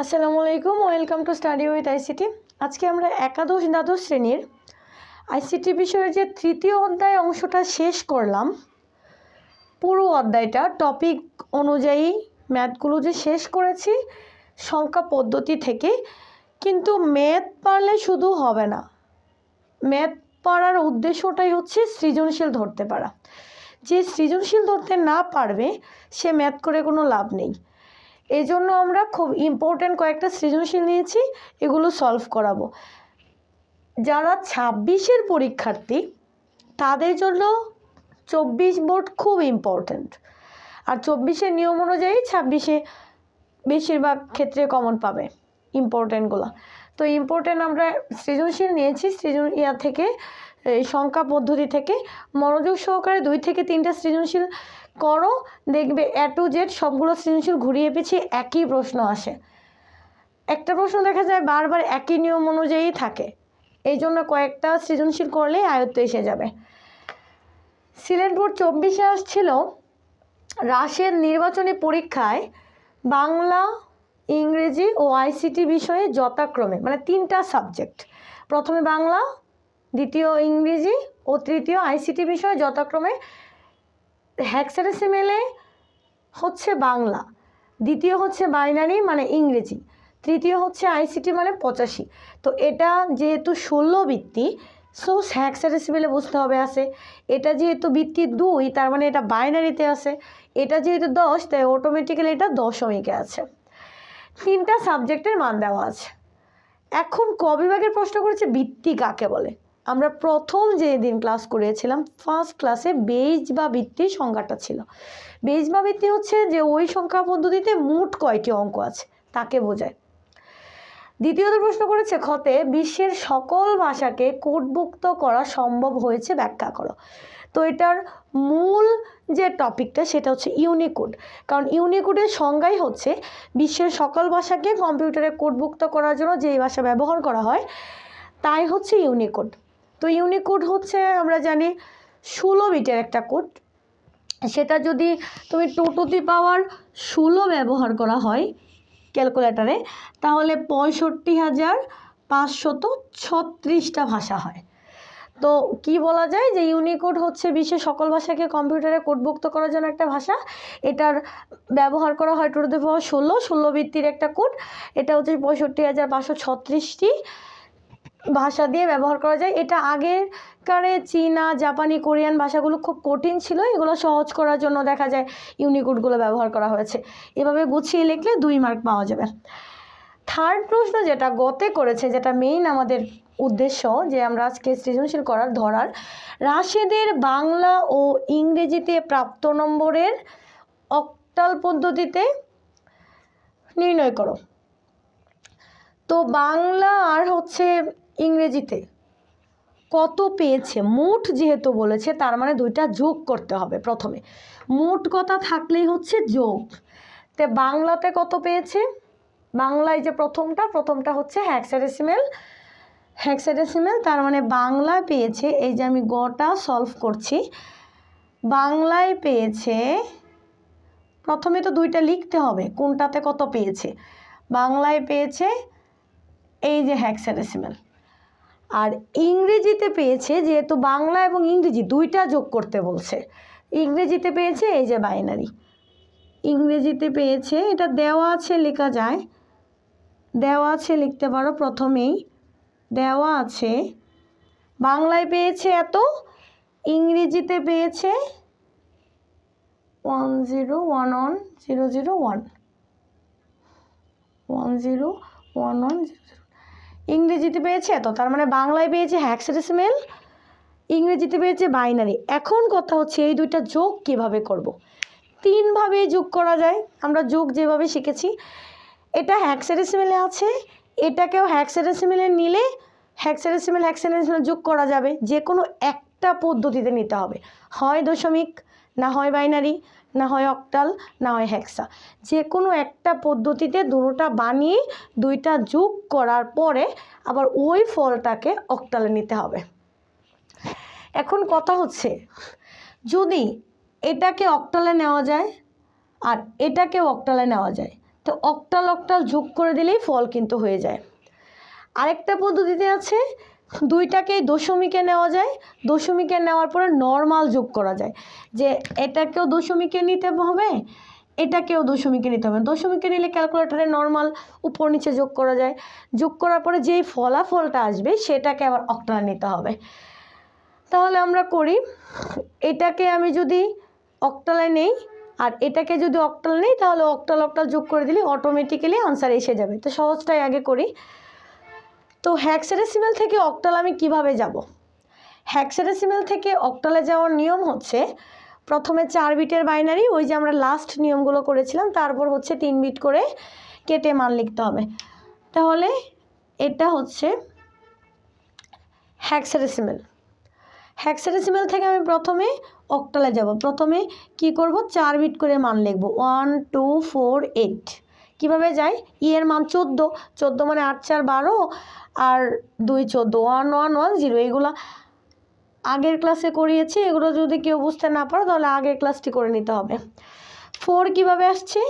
আসসালামু আলাইকুম, welcome to study with ICT. আজকে আমরা একাদশ দ্বাদশ শ্রেণীর আইসিটি বিষয়ের যে তৃতীয় অধ্যায় অংশটা শেষ করলাম। পুরো অধ্যায়টা টপিক অনুযায়ী ম্যাথগুলো যে শেষ করেছি সংখ্যা পদ্ধতি থেকে। কিন্তু ম্যাথ পারলে শুধু হবে না, ম্যাথ পড়ার উদ্দেশ্যটাই হচ্ছে সৃজনশীল ধরতে পারা। যে সৃজনশীল ধরতে না পারবে সে ম্যাথ করে কোনো লাভ নেই। এই জন্য আমরা খুব ইম্পর্ট্যান্ট কয়েকটা সৃজনশীল নিয়েছি, এগুলো সলভ করাবো। যারা 26-এর পরীক্ষার্থী তাদের জন্য 24 বোর্ড খুব ইম্পর্ট্যান্ট, আর 24-এর নিয়ম অনুযায়ী 26-এ বেশিরভাগ ক্ষেত্রে কমন পাবে ইম্পর্ট্যান্টগুলো। তো ইম্পর্ট্যান্ট আমরা সৃজনশীল নিয়েছি থেকে এই সংখ্যা পদ্ধতি থেকে। মনোযোগ সহকারে 2 থেকে 3টা সৃজনশীল করো, দেখবে A to Z সবগুলো সৃজনশীল ঘুরিয়ে পিছিয়ে একই প্রশ্ন আসে। একটা প্রশ্ন দেখা যায় বারবার একই নিয়ম অনুযায়ী থাকে, এই জন্য কয়েকটা সৃজনশীল করলেই আয়ত্ত এসে যাবে। সিলেট বোর্ড 24-এ আসছিল রাশের নির্বাচনী পরীক্ষায় বাংলা, ইংরেজি ও আইসিটি বিষয়ে যথাক্রমে, মানে 3টা সাবজেক্ট, প্রথমে বাংলা, দ্বিতীয় ইংরেজি ও তৃতীয় আইসিটি বিষয়ে যথাক্রমে হেক্সাডেসিমেলে হচ্ছে বাংলা, দ্বিতীয় হচ্ছে বাইনারি মানে ইংরেজি, তৃতীয় হচ্ছে আইসিটি মানে 85। তো এটা যেহেতু 16 বৃত্তি, সো হেক্সাডেসিমেলে বুঝতে হবে আছে। এটা যেহেতু বৃত্তি 2, তার মানে এটা বাইনারিতে আছে। এটা যেহেতু 10, তাই অটোমেটিক্যালি এটা দশমিকে আছে। 3টা সাবজেক্টের মান দেওয়া আছে। এখন ক বিভাগের প্রশ্ন করেছে বৃত্তি কাকে বলে। আমরা প্রথম যেদিন ক্লাস করেছিলাম ফার্স্ট ক্লাসে বেজ বা বৃত্তির সংজ্ঞাটা ছিল। বেজ বা বৃত্তি হচ্ছে যে ওই সংখ্যা পদ্ধতিতে মোট কয়টি অঙ্ক আছে তাকে বোঝায়। দ্বিতীয়ত প্রশ্ন করেছে খতে বিশ্বের সকল ভাষাকে কোডভুক্ত করা সম্ভব হয়েছে ব্যাখ্যা করো। তো এটার মূল যে টপিকটা সেটা হচ্ছে ইউনিকোড, কারণ ইউনিকোডের সংজ্ঞাই হচ্ছে বিশ্বের সকল ভাষাকে কম্পিউটারে কোডভুক্ত করার জন্য যেই ভাষা ব্যবহার করা হয় তাই হচ্ছে ইউনিকোড। তো ইউনিকোড হচ্ছে আমরা জানি 16 বিটের একটা কোড। সেটা যদি তুমি 2 টু দি পাওয়ার 16 ব্যবহার করা হয় ক্যালকুলেটারে, তাহলে 65,536টা ভাষা হয়। তো কি বলা যায় যে ইউনিকোড হচ্ছে বিশ্বের সকল ভাষাকে কম্পিউটারে কোডভুক্ত করার জন্য একটা ভাষা। এটার ব্যবহার করা হয় 2 টু দি পাওয়ার 16 ভিত্তির একটা কোড। এটা হচ্ছে 65,536টি ভাষা দিয়ে ব্যবহার করা যায়। এটা আগেকারে চীনা, জাপানি, কোরিয়ান ভাষাগুলো খুব কঠিন ছিল, এগুলো সহজ করার জন্য দেখা যায় ইউনিকোডগুলো ব্যবহার করা হয়েছে। এভাবে গুছিয়ে লিখলে 2 মার্ক পাওয়া যাবে। থার্ড প্রশ্ন যেটা গতে করেছে, যেটা মেইন আমাদের উদ্দেশ্য যে আমরা আজকে সৃজনশীল ধরার, রাশেদের বাংলা ও ইংরেজিতে প্রাপ্ত নম্বরের অক্টাল পদ্ধতিতে নির্ণয় করো। তো বাংলা আর হচ্ছে ইংরেজিতে কত পেয়েছে, মোট যেহেতু বলেছে তার মানে 2টা যোগ করতে হবে। প্রথমে মোট কথা থাকলেই হচ্ছে যোগ। তো বাংলাতে কত পেয়েছে, বাংলায় যে প্রথমটা হচ্ছে হেক্সাডেসিমেল, তার মানে বাংলা পেয়েছে, এই যে আমি গটা সলভ করছি, বাংলায় পেয়েছে, প্রথমে তো 2টা লিখতে হবে কোনটাতে কত পেয়েছে। বাংলায় পেয়েছে এই যে হেক্সাডেসিমেল, আর ইংরেজিতে পেয়েছে, যেহেতু বাংলা এবং ইংরেজি 2টা যোগ করতে বলছে, ইংরেজিতে পেয়েছে এই যে বাইনারি। ইংরেজিতে পেয়েছে, এটা দেওয়া আছে লেখা যায়, দেওয়া আছে লিখতে পারো, প্রথমেই দেওয়া আছে। বাংলায় পেয়েছে এত, ইংরেজিতে পেয়েছে 10110001 101100, ইংরেজিতে পেয়েছে এত, তার মানে বাংলায় পেয়েছে হেক্সাডেসিমেল, ইংরেজিতে পেয়েছে বাইনারি। এখন কথা হচ্ছে এই 2টা যোগ কিভাবে করব। 3 ভাবে যোগ করা যায়, আমরা যোগ যেভাবে শিখেছি। এটা হেক্সাডেসিমেলে আছে, এটাকেও হেক্সাডেসিমেলে নিলে হেক্সাডেসিমেল যোগ করা যাবে। যে কোনো একটা পদ্ধতিতে নিতে হবে, হয় দশমিক, না হয় বাইনারি, না হয় অক্টাল, না হয় হেক্সা। যে কোনো একটা পদ্ধতিতে দুটোটা বানিয়ে 2টা যোগ করার পরে আবার ওই ফলটাকে অক্টালে নিতে হবে। এখন কথা হচ্ছে যদি এটাকে অক্টালে নেওয়া যায় আর এটাকেও অক্টালে নেওয়া যায়, তো অক্টাল অক্টাল যোগ করে দিলেই ফল কিন্তু হয়ে যায়। আরেকটা পদ্ধতিতে আছে, দুইটাকেই দশমিকে নেওয়া যায়, দশমিকে নেওয়ার পরে নর্মাল যোগ করা যায়, যে এটাকেও দশমিকে নিতে হবে, এটাকেও দশমিকে নিতে হবে। দশমিকে নিলে ক্যালকুলেটরে নর্মাল উপর নিচে যোগ করা যায়, যোগ করার পরে যেই ফলাফলটা আসবে সেটাকে আবার অক্টালে নিতে হবে। তাহলে আমরা করি, এটাকে আমি যদি অক্টালে নেই আর এটাকে যদি অক্টাল নেই, তাহলে অক্টাল অক্টাল যোগ করে দিলে অটোমেটিক্যালি আনসার এসে যাবে। তো সহজটাই আগে করি। তো হেক্সাডেসিমাল থেকে অক্টাল আমি কিভাবে যাব? হেক্সাডেসিমাল থেকে অক্টালে যাওয়ার নিয়ম হচ্ছে, প্রথমে 4 বিটের বাইনারি, ওই যে আমরা লাস্ট নিয়মগুলো করেছিলাম, তারপর হচ্ছে 3 বিট করে কেটে মান লিখতে হবে। তাহলে এটা হচ্ছে হেক্সাডেসিমাল। হেক্সাডেসিমাল থেকে আমি প্রথমে অক্টালে যাব। প্রথমে কি করব, 4 বিট করে মান লিখব, 1 2 4 8। কীভাবে যাই, এর মান 14, 14 মানে 8 4 12 আর 2 14, 1 1 1 0। এগুলো আগের ক্লাসে করিয়েছি, এগুলো যদি কেউ বুঝতে না পারো তাহলে আগের ক্লাসটি করে নিতে হবে। 4 কীভাবে আসছে,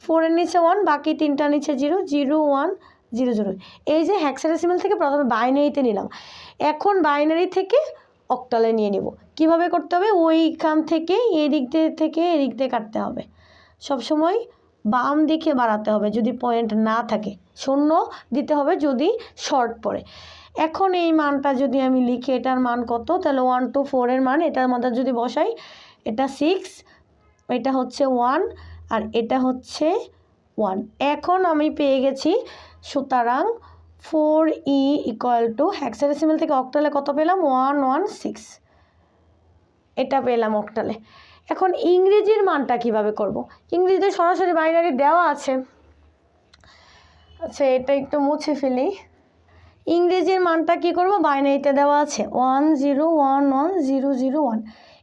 4 এর নিচে 1, বাকি 3টার নিচে 0 0 1 0 0। এই যে হেক্সাডেসিমাল থেকে প্রথমে বাইনারিতে নিলাম, এখন বাইনারি থেকে অক্টালে নিয়ে নেব। কিভাবে করতে হবে, ওইখান থেকে এদিক থেকে এদিক দিয়ে কাটতে হবে। সবসময় বাম দিকে বাড়াতে হবে যদি পয়েন্ট না থাকে, শূন্য দিতে হবে যদি শর্ট পড়ে। এখন এই মানটা যদি আমি লিখি, এটার মান কত, তাহলে 1 2 4 এর মান এটার মধ্যে যদি বসাই, এটা 6, এটা হচ্ছে 1 আর এটা হচ্ছে 1। এখন আমি পেয়ে গেছি, সুতরাং 4e = হেক্সাডেসিমাল থেকে অক্টালে কত পেলাম, 116। এটা পেলাম অক্টালে। এখন ইংরেজির মানটা কিভাবে করব? ইংরেজিতে সরাসরি বাইনারি দেওয়া আছে। আচ্ছা, এটা একটু মুছে ফেলি। ইংরেজির মানটা কি করব, বাইনারিতে দেওয়া আছে 1 0 1 1 0 0 1।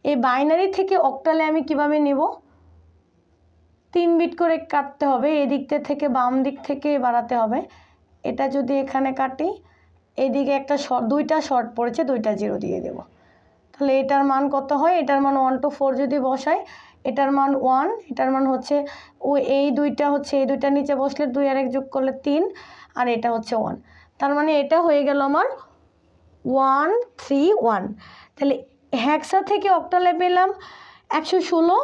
এই বাইনারি থেকে অক্টালে আমি কিভাবে নিব, 3 বিট করে কাটতে হবে, এদিক থেকে বাম দিক থেকে বাড়াতে হবে। এটা যদি এখানে কাটি, এদিকে একটা শর্ট, 2টা শর্ট পড়েছে, 2টা 0 দিয়ে দেব। তাহলে এটার মান কত হয়, এটার মান 1 2 4 যদি বসাই, এটার মান 1, এটার মান হচ্ছে এই 2টা হচ্ছে, এই 2টার নিচে বসলে 2 আর 1 যোগ করলে 3, আর এটা হচ্ছে 1। তার মানে এটা হয়ে গেল আমার 131। তাহলে হেক্সা থেকে অক্টালে পেলাম 116,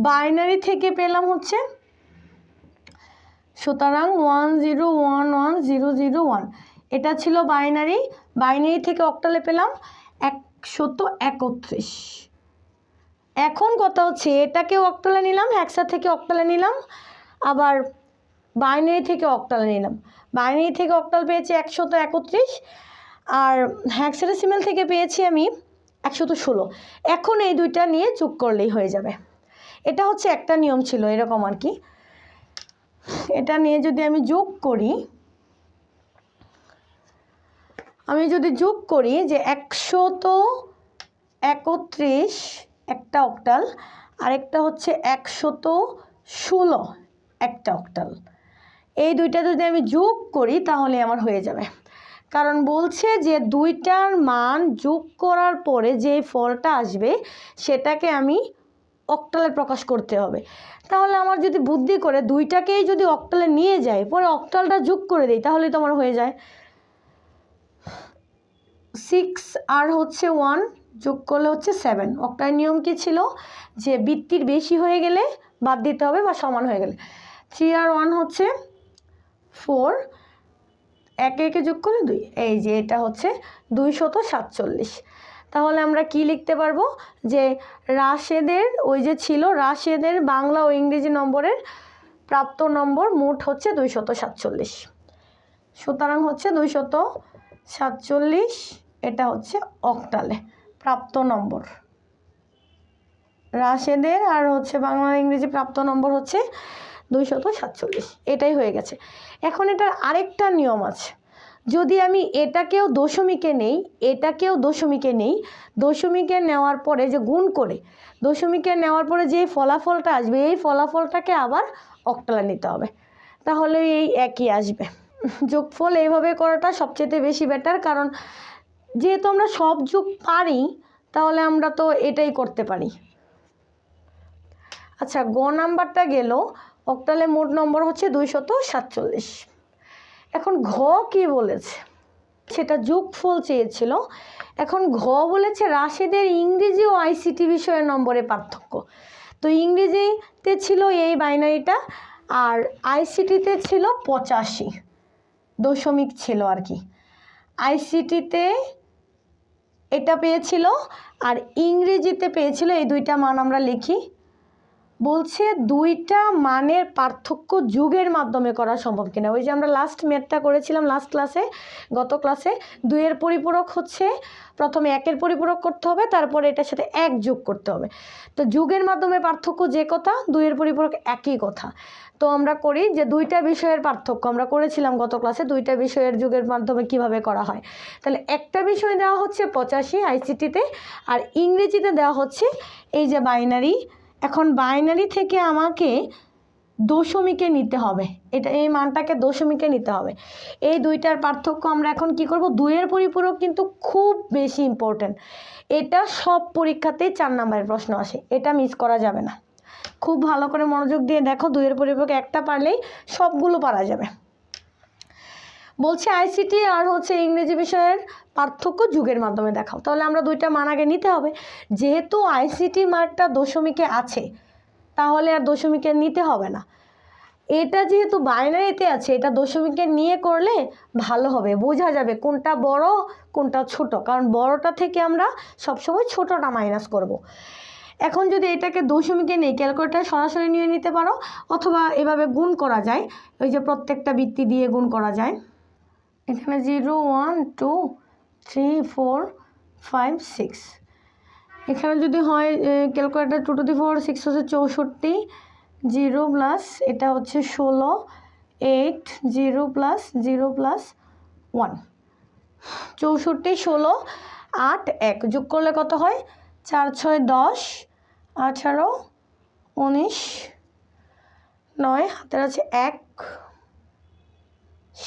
বাইনারি থেকে পেলাম হচ্ছে, সুতরাং 1 0 1 1 0 0 1। এটা ছিল বাইনারি, বাইনারি থেকে অক্টালে পেলাম 131। এখন কথা হচ্ছে, এটাকেও অক্টালে নিলাম, হেক্সা থেকে অক্টালে নিলাম, আবার বাইনারি থেকে অক্টালে নিলাম। বাইনারি থেকে অক্টাল পেয়েছি 131 আর হেক্সাডেসিমাল থেকে পেয়েছি আমি 116। এখন এই 2টা নিয়ে যোগ করলেই হয়ে যাবে। এটা হচ্ছে একটা নিয়ম ছিল এরকম আর কি। এটা নিয়ে যদি আমি যোগ করি, যে 131 একটা অক্টাল, আরেকটা হচ্ছে 116 একটা অক্টাল, এই 2টা যদি আমি যোগ করি তাহলে আমার হয়ে যাবে। কারণ বলছে যে 2টার মান যোগ করার পরে যে ফলটা আসবে সেটাকে আমি অক্টালে প্রকাশ করতে হবে। তাহলে আমার যদি বুদ্ধি করে 2টাকেই যদি অক্টালে নিয়ে যাই, পরে অক্টালটা যোগ করে দিই, তাহলে তো আমার হয়ে যায়। 6 আর হচ্ছে 1 যোগ করলে হচ্ছে 7। অক্টাল নিয়ম কি ছিল, যে বৃত্তির বেশি হয়ে গেলে বাদ দিতে হবে বা সমান হয়ে গেলে। 3 আর 1 হচ্ছে 4, একে একে যোগ করলে 2, এই যে এটা হচ্ছে 247। তাহলে আমরা কি লিখতে পারবো, যে রাশেদের, ওই যে ছিল রাশেদের বাংলা ও ইংরেজি নম্বরের প্রাপ্ত নম্বর মোট হচ্ছে 247। সুতরাং হচ্ছে 247, এটা হচ্ছে অক্টালে প্রাপ্ত নম্বর। রাশেদের আর হচ্ছে বাংলা ইংরেজি প্রাপ্ত নম্বর হচ্ছে 247। এটাই হয়ে গেছে। এখন এটার আরেকটা নিয়ম আছে, যদি আমি এটাকেও দশমিকে নেই, এটাকেও দশমিকে নেই, দশমিকে নেওয়ার পরে যে গুণ করে, দশমিকে নেওয়ার পরে যে ফলাফলটা আসবে, এই ফলাফলটাকে আবার অক্টালে নিতে হবে, তাহলে এই একই আসবে। যোগফল এইভাবে করাটা সবচেয়ে বেশি বেটার, কারণ যেহেতু আমরা সব যোগ পারি তাহলে আমরা তো এটাই করতে পারি। আচ্ছা, গ নাম্বারটা গেল, অক্টালে মোট নম্বর হচ্ছে 247। এখন ঘ কি বলেছে, সেটা যোগফল চেয়েছিল। এখন ঘ বলেছে রাশিদের ইংরেজি ও আইসিটি বিষয়ের নম্বরের পার্থক্য। তো ইংরেজিতে ছিল এই বাইনারিটা, আর আইসিটিতে ছিল 85 দশমিক ছিল আর কি। আইসিটিতে এটা পেয়েছিল আর ইংরেজিতে পেয়েছিল, এই দুইটা মান আমরা লিখি। বলছে দুইটা মানের পার্থক্য যুগের মাধ্যমে করা সম্ভব কিনা। ওই যে আমরা লাস্ট ম্যাথটা করেছিলাম লাস্ট ক্লাসে, গত ক্লাসে, 2-এর পরিপূরক হচ্ছে প্রথমে 1-এর পরিপূরক করতে হবে, তারপরে এটার সাথে 1 যোগ করতে হবে। তো যুগের মাধ্যমে পার্থক্য যে কথা, 2-এর পরিপূরক একই কথা। তো আমরা করি যে দুইটা বিষয়ের পার্থক্য আমরা করেছিলাম গত ক্লাসে, দুইটা বিষয়ের যুগের মাধ্যমে কিভাবে করা হয়। তাহলে একটা বিষয় দেওয়া হচ্ছে 85 আইসিটিতে, আর ইংরেজিতে দেওয়া হচ্ছে এই যে বাইনারি। এখন বাইনারি থেকে আমাকে দশমিকে নিতে হবে, এটা এই মানটাকে দশমিকে নিতে হবে। এই দুইটার পার্থক্য আমরা এখন কি করব, 2-এর পরিপূরক কিন্তু খুব বেশি ইম্পর্টেন্ট। এটা সব পরীক্ষাতেই 4 নম্বরের প্রশ্ন আসে, এটা মিস করা যাবে না। খুব ভালো করে মনোযোগ দিয়ে দেখো, 2-এর পরিপূরক একটা পারলেই সবগুলো পারা যাবে। বলছে আইসিটি আর হচ্ছে ইংরেজি বিষয়ের পার্থক্য যুগের মাধ্যমে দেখাও। তাহলে আমরা দুইটা মান আগে নিতে হবে। যেহেতু আইসিটি মার্কটা দশমিকে আছে, তাহলে আর দশমিকে নিতে হবে না। এটা যেহেতু বাইনারিতে আছে, এটা দশমিকে নিয়ে করলে ভালো হবে, বোঝা যাবে কোনটা বড় কোনটা ছোট, কারণ বড়টা থেকে আমরা সবসময় ছোটটা মাইনাস করব। এখন যদি এটাকে দশমিকে নেই, ক্যালকুলেটার সরাসরি নিয়ে নিতে পারো, অথবা এভাবে গুণ করা যায়, ওই যে প্রত্যেকটা বৃত্তি দিয়ে গুণ করা যায়। এখানে 0 1 2 3 4 5 6, এখানে যদি হয় ক্যালকুলেটার 2 to the power 6 হচ্ছে 64, 0 প্লাস এটা হচ্ছে 16, 8 0 প্লাস 0 প্লাস 1, 64 16 8 1 যোগ করলে কত হয়, 4 6 10 18 19 9, হাতের আছে 1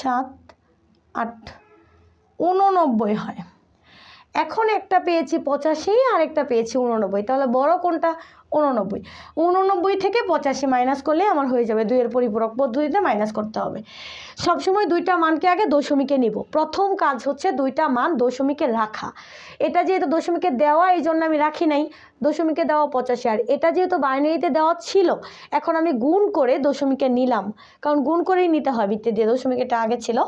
7 8 89 হয়। এখন একটা পেয়েছি 85 আর একটা পেয়েছি 89, তাহলে বড় কোনটা, 89। 89 থেকে 85 মাইনাস করলে আমার হয়ে যাবে, 2-এর পরিপূরক পদ্ধতিতে মাইনাস করতে হবে। সবসময় দুইটা মানকে আগে দশমিকে নিব। প্রথম কাজ হচ্ছে দুইটা মান দশমিকে রাখা। এটা যেহেতু দশমিকে দেওয়া, এই জন্য আমি রাখি নাই, দশমিকে দেওয়া 85, আর এটা যেহেতু বাইনারিতে দেওয়া ছিল, এখন আমি গুণ করে দশমিকে নিলাম, কারণ গুণ করেই নিতে হয় বৃত্তি দিয়ে, দশমিক এটা আগে ছিল।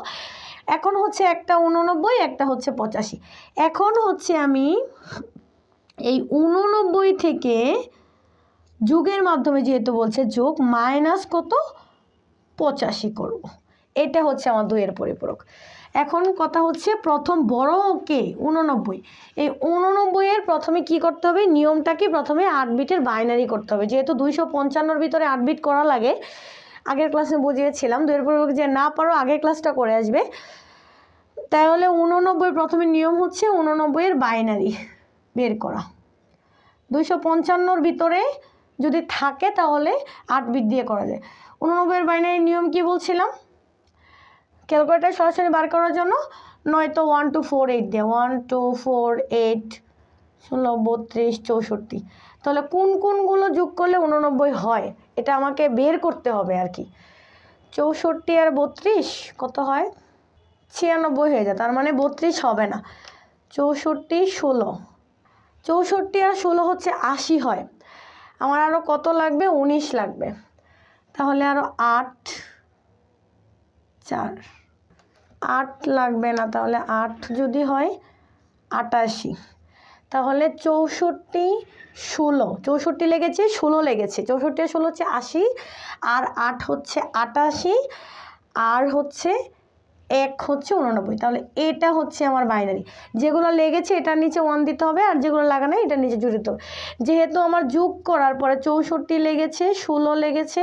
এখন হচ্ছে একটা 89, একটা হচ্ছে 85। এখন হচ্ছে আমি এই 89 থেকে যুগের মাধ্যমে যেহেতু বলছে যোগ মাইনাস কত, 85 করব। এটা হচ্ছে আমার 2-এর পরিপূরক। এখন কথা হচ্ছে প্রথম বড় কে, 89। এই 89-এর প্রথমে কি করতে হবে, নিয়মটা কি, প্রথমে 8 বিটের বাইনারি করতে হবে। যেহেতু 255-র ভিতরে 8 বিট করা লাগে, আগের ক্লাসে বুঝিয়েছিলাম। 2-এর পরিপূরক যে না পারো আগের ক্লাসটা করে আসবে। তাহলে 89 প্রথমে নিয়ম হচ্ছে 89-এর বাইনারি বের করা। 255-র ভিতরে যদি থাকে তাহলে 8 বিট দিয়ে করা যায়। 89-এর বাইনারি নিয়ম কি বলছিলাম, ক্যালকুলেটার সরাসরি বার করার জন্য, নয়তো 1 2 4 8 দিয়ে, 1 2 4 8 16 32 64। তাহলে কোন কোনগুলো যোগ করলে 89 হয়, এটা আমাকে বের করতে হবে আর কি। 64 আর 32 কত হয়, 96 হয়ে যায়, তার মানে 32 হবে না। 64 16, 64 আর 16 হচ্ছে 80 হয়। আমার আরও কত লাগবে, 19 লাগবে। তাহলে আরও 8 4 8 লাগবে না, তাহলে 8 যদি হয় 88। তাহলে 64 16, 64 লেগেছে 16 লেগেছে, 64 আর 16 হচ্ছে 80, আর 8 হচ্ছে 88, আর হচ্ছে 1 হচ্ছে 89। তাহলে এটা হচ্ছে আমার বাইনারি। যেগুলো লেগেছে এটার নিচে 1 দিতে হবে, আর যেগুলো লাগা নাই এটার নিচে 2 দিতে হবে। যেহেতু আমার যোগ করার পরে 64 লেগেছে, 16 লেগেছে,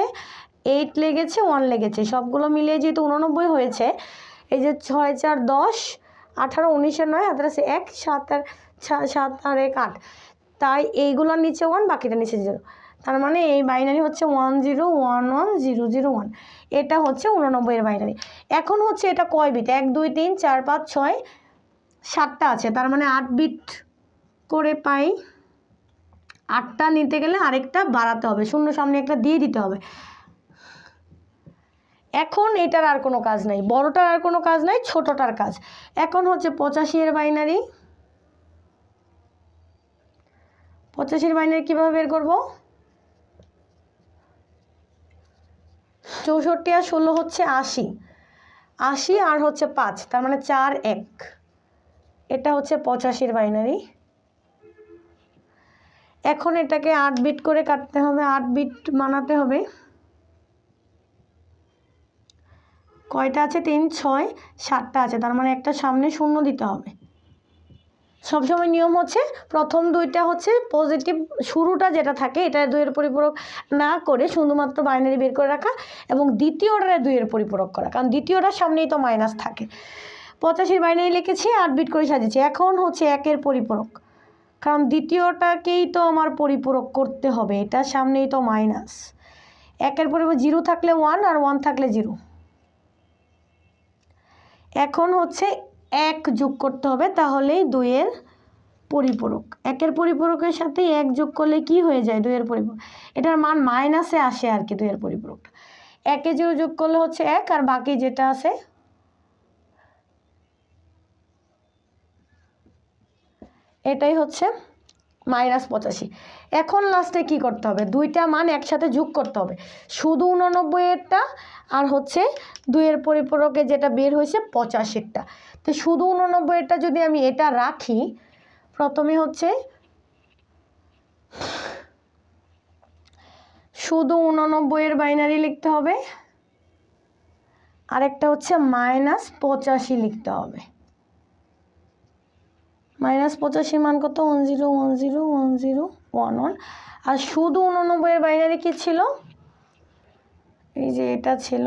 8 লেগেছে, 1 লেগেছে, সবগুলো মিলিয়ে যেহেতু 89 হয়েছে, এই যে 6 4 10 18 19 আর 9, হাতের আছে 1 7 আর 7 আর 1 8, তাই এইগুলোর নিচে 1, বাকিটা নিচে 0। তার মানে এই বাইনারি হচ্ছে 1 0 1 1 0 0 1, এটা হচ্ছে 89-এর বাইনারি। এখন হচ্ছে এটা কয় বিট, 1 2 3 4 5 6 7টা আছে, তার মানে 8 বিট করে পাই। 8টা নিতে গেলে আরেকটা বাড়াতে হবে, শূন্য সামনে একটা দিয়ে দিতে হবে। এখন এটার আর কোনো কাজ নাই, বড়টার আর কোনো কাজ নাই, ছোটটার কাজ। এখন হচ্ছে 85 এর বাইনারি। 85 এর বাইনারি কীভাবে বের করব? 64 আর 16 হচ্ছে 80, 80 আর হচ্ছে 5, তার মানে 4 1। এটা হচ্ছে 85 এর বাইনারি। এখন এটাকে 8 বিট করে কাটতে হবে, 8 বিট বানাতে হবে। কয়টা আছে? 3 6 7টা আছে, তার মানে একটা সামনে শূন্য দিতে হবে। সবসময় নিয়ম হচ্ছে প্রথম দুইটা হচ্ছে পজিটিভ, শুরুটা যেটা থাকে এটা 2 এর পরিপূরক না করে শুধুমাত্র বাইনারি বের করে রাখা, এবং দ্বিতীয়টারে 2 এর পরিপূরক করা, কারণ দ্বিতীয়টার সামনেই তো মাইনাস থাকে। 85 বাইনারি লিখেছি, 8 বিট করে সাজিয়েছি। এখন হচ্ছে 1 এর পরিপূরক, কারণ দ্বিতীয়টাকেই তো আমার পরিপূরক করতে হবে, এটার সামনেই তো মাইনাস। 1 এর পরিপূরক 0 থাকলে 1 আর 1 থাকলে 0। এখন হচ্ছে 1 যোগ করতে হবে, তাহলেই 2 এর পরিপূরক। 1 এর পরিপূরকের সাথে 1 যোগ করলে কি হয়ে যায়? 2 এর পরিপূরক। এটার মান মাইনাসে আসে আর কি 2 এর পরিপূরকটা। 1 এ 0 যোগ করলে হচ্ছে 1, আর বাকি যেটা আছে এটাই হচ্ছে -85। এখন লাস্টে কি করতে হবে? দুইটা মান একসাথে যোগ করতে হবে, শুধু 89 এরটা আর হচ্ছে 2 এর পরিপূরকে যেটা বের হয়েছে 85টা। তো শুধু 89 এরটা যদি আমি এটা রাখি, প্রথমে হচ্ছে শুধু 89 এর বাইনারি লিখতে হবে, আরেকটা হচ্ছে -85 লিখতে হবে। -85 মান কত? 10 10 10 11। আর শুধু 89 এর বাইনারি কি ছিল? এই যে এটা ছিল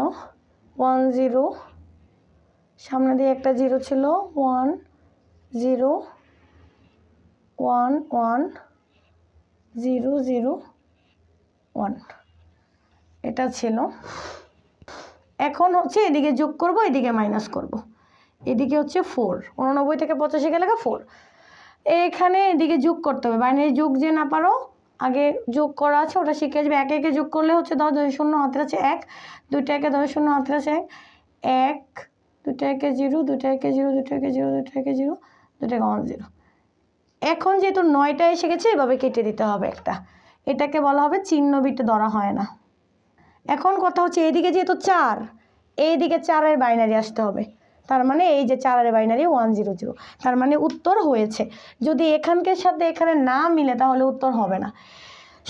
10, সামনে দিয়ে একটা 0 ছিল, 1 0 1 1 0 0 1, এটা ছিল। এখন হচ্ছে এদিকে যোগ করব, এদিকে মাইনাস করব। এদিকে হচ্ছে 4, 89 থেকে 85 গেলে 4। এখানে এদিকে যোগ করতে হবে, বাইনারি যোগ যে না পারো, আগে যোগ করা আছে ওটা শিখে আসবে। 1 1 যোগ করলে হচ্ছে 10 2 0 হাতের আছে 1, 2টা 1 10 0 হাতের আছে 1 2টা 1 0 2টা 1 0 2টা 1 0 2টা 1 0 2টা 1 0। এখন যেহেতু 9টা এসে গেছে, এভাবে কেটে দিতে হবে একটা, এটাকে বলা হবে চিহ্ন বিট ধরা হয় না। এখন কথা হচ্ছে এইদিকে যেহেতু 4, এইদিকে 4 এর বাইনারি আসতে হবে, তার মানে এই যে 4 এর বাইনারি 1 0 0, তার মানে উত্তর হয়েছে। যদি এখানকার সাথে এখানে না মিলে তাহলে উত্তর হবে না।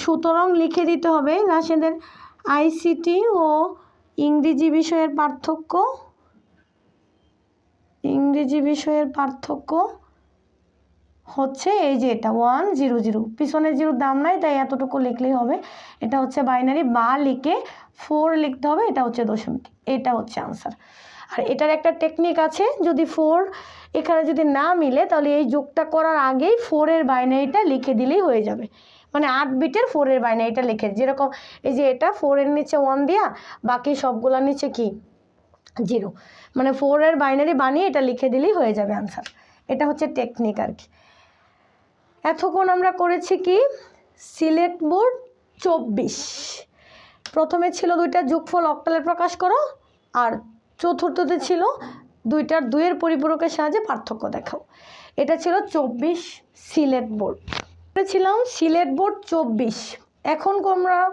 সুতরাং লিখে দিতে হবে রাশেদের আইসিটি ও ইংরেজি বিষয়ের পার্থক্য। ইংরেজি বিষয়ের পার্থক্য হচ্ছে এই যে এটা 1 0 0, পিছনে 0 দাম নাই তাই এতটুকু লিখলেই হবে। এটা হচ্ছে বাইনারি, বা লিখে 4 লিখতে হবে, এটা হচ্ছে দশমিক। এটা হচ্ছে আনসার। আর এটার একটা টেকনিক আছে, যদি 4 এখানে যদি না মিলে তাহলে এই যোগটা করার আগেই 4 এর বাইনারিটা লিখে দিলেই হয়ে যাবে। মানে 8 বিটের 4 এর বাইনারিটা লিখে, যেরকম এই যে এটা 4 এর নিচে 1 দিয়া, বাকি সবগুলোর নিচে কি 0, মানে 4 এর বাইনারি বানিয়ে এটা লিখে দিলেই হয়ে যাবে আনসার। এটা হচ্ছে টেকনিক আর কি। এতক্ষণ আমরা করেছি কি? সিলেট বোর্ড 24। প্রথমে ছিল 2টা যোগফল অক্টালে প্রকাশ করো, আর চতুর্থতে ছিল 2টার 2 এর পরিপূরকের সাহায্যে পার্থক্য দেখাও। এটা ছিল 24 সিলেট বোর্ড। ছিলাম সিলেট বোর্ড 24। এখন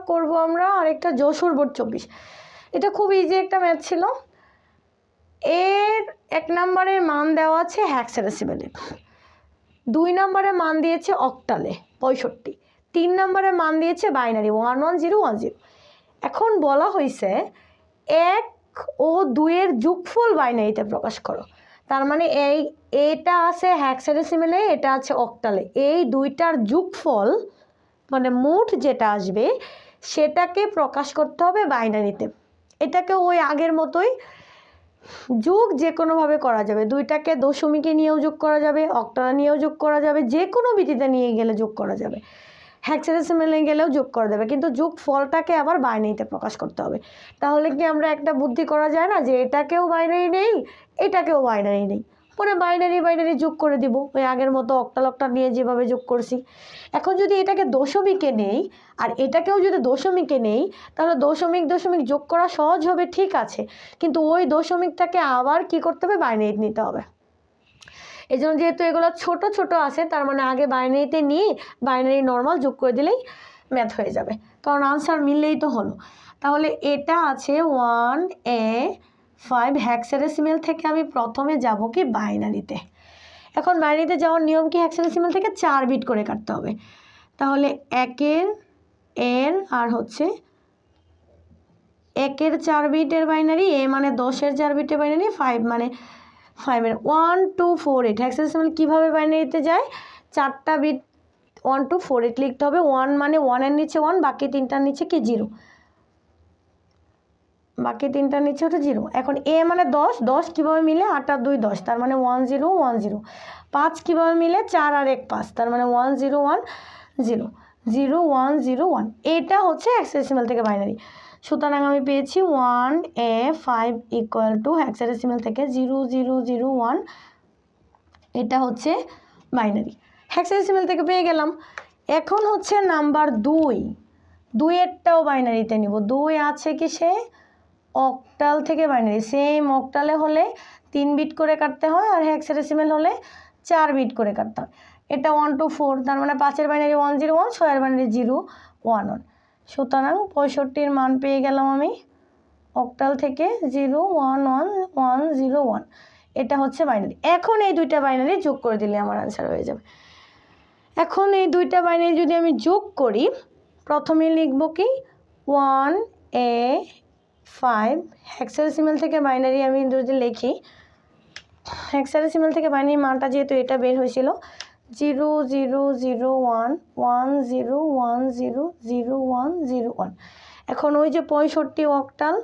করব আমরা আরেকটা যশোর বোর্ড 24। এটা খুব ইজি একটা ম্যাথ ছিল। এর 1 নম্বরের মান দেওয়া আছে হেক্সাডেসিমেলে, 2 নম্বরে মান দিয়েছে অক্টালে 65, 3 নম্বরে মান দিয়েছে বাইনারি 1 1 0 1 0। এখন বলা হয়েছে 1 ও 2 এর যোগফল বাইনারিতে প্রকাশ করো, তার মানে এটা আছে হেক্সাডেসিমেলে, এটা আছে অক্টালে, এই দুইটার যোগফল মানে মোট যেটা আসবে সেটাকে প্রকাশ করতে হবে বাইনারিতে। এটাকে ওই আগের মতোই যোগ যে কোনোভাবে করা যাবে, দুইটাকে দশমিকে নিয়েও যোগ করা যাবে, অক্টালে নিয়েও যোগ করা যাবে, যে কোনো বিধিতে নিয়ে গেলে যোগ করা যাবে, হেক্সাডেসিমেলে গেলেও যোগ করা যাবে, কিন্তু যোগ ফলটাকে আবার বাইনারিতে প্রকাশ করতে হবে। তাহলে কি আমরা একটা বুদ্ধি করা যায় না যে এটাকেও বাইনারি নেই এটাকেও বাইনারি নেই, পরে বাইনারি যোগ করে দিব ওই আগের মতো অক্টাল নিয়ে যেভাবে যোগ করছি। এখন যদি এটাকে দশমিকে নেই আর এটাকেও যদি দশমিকে নেই তাহলে দশমিক যোগ করা সহজ হবে, ঠিক আছে, কিন্তু ওই দশমিকটাকে আবার কি করতে হবে, বাইনারিতে নিতে হবে। এই জন্য যেহেতু এগুলো ছোট ছোট আছে তার মানে আগে বাইনারিতে নিয়ে বাইনারি নর্মাল যোগ করে দিলেই ম্যাথ হয়ে যাবে, কারণ আনসার মিললেই তো হলো। তাহলে এটা আছে 1A5 হেক্সাডেসিমেল থেকে আমি প্রথমে যাব কি বাইনারিতে। এখন বাইনারিতে যাওয়ার নিয়ম কি, হেক্সাডেসিমেল থেকে 4 বিট করে কাটতে হবে। তাহলে 1 আর হচ্ছে 1 4 বিটের বাইনারি, এ মানে 10 4 বিটের বাইনারি, 5 মানে 5 1 2 4 8 হেক্সাডেসিমেল কীভাবে বাইনারিতে যায়, 4টা বিট 1 2 4 8 লিখতে হবে। 1 মানে 1 এর নিচে 1, বাকি 3টার নিচে কি 0, বাকি 3টার নিচে হচ্ছে 0। এখন এ মানে 10 কীভাবে মিলে 8 আর 2 10, তার মানে 1 0 1 0। 5 কীভাবে মিলে 4 আর 1 5, তার মানে 1 0 1 0 0 1 0 1। এটা হচ্ছে হেক্সাডেসিমেল থেকে বাইনারি। সুতরাং আমি পেয়েছি 1A5 ইকুয়াল টু হেক্সাডেসিমেল থেকে 0 0 0 1, এটা হচ্ছে বাইনারি। হেক্সাডেসিমেল থেকে পেয়ে গেলাম। এখন হচ্ছে নাম্বার 2 এরটাও বাইনারিতে নিব। 2 আছে কি সে অক্টাল থেকে বাইনারি, সেম অক্টালে হলে 3 বিট করে কাটতে হয় আর হেক্সাডেসিমেল হলে 4 বিট করে কাটতে হয়। এটা 1 2 4, তার মানে 5-এর বাইনারি 1 0 1, 6-এর বাইনারি 0 1 1। সুতরাং 65-র মান পেয়ে গেলাম আমি অক্টাল থেকে 0 1 1 1 0 1। এটা হচ্ছে বাইনারি। এখন এই দুইটা বাইনারি যোগ করে দিলে আমার আনসার হয়ে যাবে। এখন এই দুইটা বাইনারি যদি আমি যোগ করি, প্রথমে লিখব কি 1A5 হেক্সাডেসিমেল থেকে বাইনারি আমি যদি লিখি, হেক্সাডেসিমেল থেকে বাইনারি মানটা যেহেতু এটা বের হয়েছিল 0 0 0 1 1 0 1 0 0 1 0 1। এখন ওই যে 65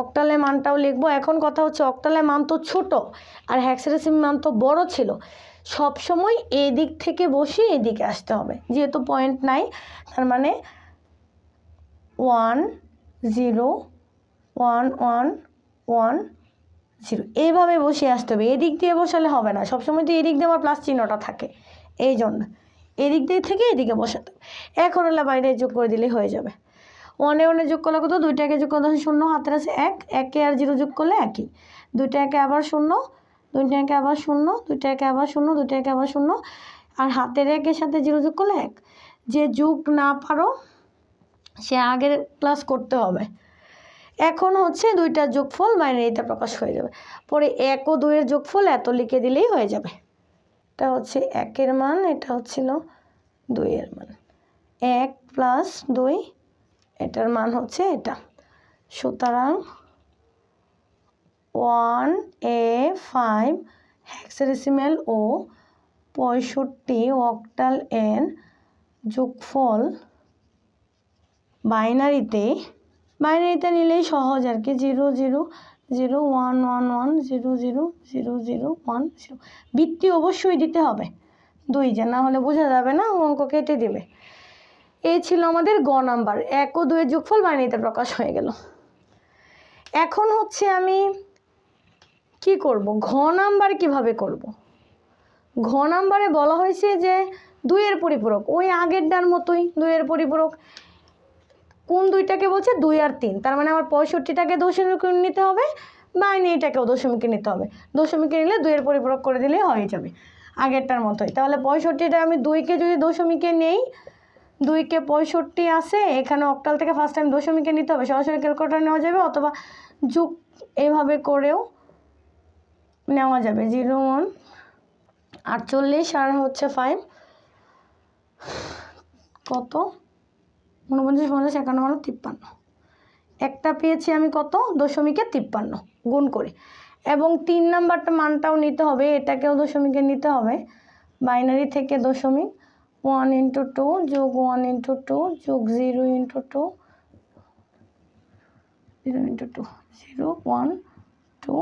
অক্টালের মানটাও লিখবো। এখন কথা হচ্ছে অক্টালের মান তো ছোট আর হেক্সাডেসিমেল মান তো বড় ছিল, সব সময় এই দিক থেকে বসে এদিকে আসতে হবে, যেহেতু পয়েন্ট নাই, তার মানে 1 0 1 1 1 0 এইভাবে বসে আসতে হবে। এদিক দিয়ে বসালে হবে না, সবসময় তো এদিক দিয়ে আমার প্লাস চিহ্নটা থাকে, এই জন্য এদিক দিয়ে থেকে এদিকে বসাতে হবে। এখন হলে বাইরে যোগ করে দিলেই হয়ে যাবে। 1 যোগ করলে কত, 2টাকে যোগ করলে 0, হাতের আছে 1, 1 আর 0 যোগ করলে 1, 2টাকে আবার 0, 2টাকে আবার 0, 2টাকে আবার 0, 2টাকে আবার 0, আর হাতের 1-এর সাথে 0 যোগ করলে 1। যে যোগ না পারো সে আগের ক্লাস করতে হবে। এখন হচ্ছে দুইটার যোগফল বাইনারিতে প্রকাশ হয়ে যাবে। পরে 1 ও 2-এর যোগফল এত লিখে দিলেই হয়ে যাবে। এটা হচ্ছে 1-এর মান, এটা হচ্ছিল 2-এর মান, 1 প্লাস 2, এটার মান হচ্ছে এটা। সুতরাং 1A5 হেক্সাডেসিমেল ও 65 অক্টাল এর যোগফল বাইনারিতে নিলেই সহজ আর কি, 0 0 0 1 1 1 0 0 0 0 1 0। বৃত্তি অবশ্যই দিতে হবে 2, যে না হলে বোঝা যাবে না, অঙ্ক কেটে দেবে। এই ছিল আমাদের গ নাম্বার, 1 ও 2-এর যোগফল বাইনারিতে প্রকাশ হয়ে গেল। এখন হচ্ছে আমি কি করব, ঘ নাম্বার কিভাবে করব। ঘ নাম্বারে বলা হয়েছে যে 2-এর পরিপূরক, ওই আগেরটার মতোই 2-এর পরিপূরক। কোন দুইটাকে বলছে, 2 আর 3, তার মানে আমার 65টাকে দশমিকে নিতে হবে, বাইনারিটাকেও দশমিকে নিতে হবে। দশমিকে নিলে 2-এর পরিপূরক করে দিলে হয়ে যাবে আগেরটার মতোই। তাহলে 65টা আমি 2কে যদি দশমিকে নেই, 2কে 65 আসে, এখানে অক্টাল থেকে ফার্স্ট টাইম দশমিকে নিতে হবে, সরাসরি ক্যালকুলেটর নেওয়া যাবে অথবা যোগ এইভাবে করেও নেওয়া যাবে। 0 1 48 আর হচ্ছে 5 কত, 49 50 51 53, একটা পেয়েছি আমি কত, দশমিকে 53 গুণ করে। এবং 3 নাম্বারটা মানটাও নিতে হবে, এটাকেও দশমিকে নিতে হবে, বাইনারি থেকে দশমিক 1 × 2 যোগ 1 × 2 যোগ 0 × 2 0 × 2 0 1 2